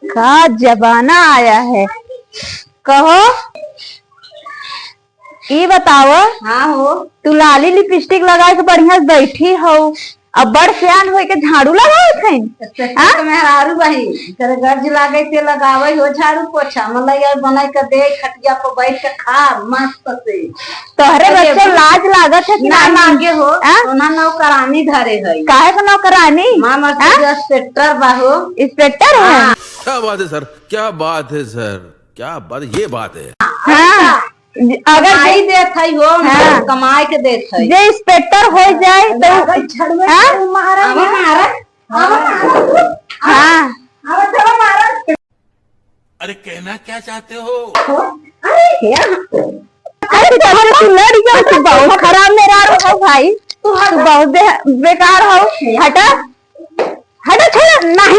का जमाना आया है। कहो ये बताओ। हाँ हो। तू लाली लिपस्टिक लगा के बढ़िया बैठी हो, अब बड़ सियान हो के झाड़ू लगावत है। तो मैं हारू भाई तेरे गर्ज लागे ते लगावे हो झाड़ू पोछा मतलब यार बनाई के दे खटिया पर बैठ के खा मस्त से। तोहरे बच्चे लाज लागत है कि ना लागे हो। सोना नौकरानी धरे है। काहे को नौकरानी? मामा इंस्पेक्टर बाहो। इंस्पेक्टर है। क्या बात है सर, क्या बात है सर, क्या बात, ये बात है। हाँ, अगर कमाई देत है हो। हाँ। कमाई के देत है। जे इंस्पेक्टर हो जाए तो हाँ। अरे कहना क्या चाहते हो? अरे तू लड़ गया, तू बहुत खराब मेरा हो भाई, तू बहुत बेकार हो। हटा हटा, छोड़। नहीं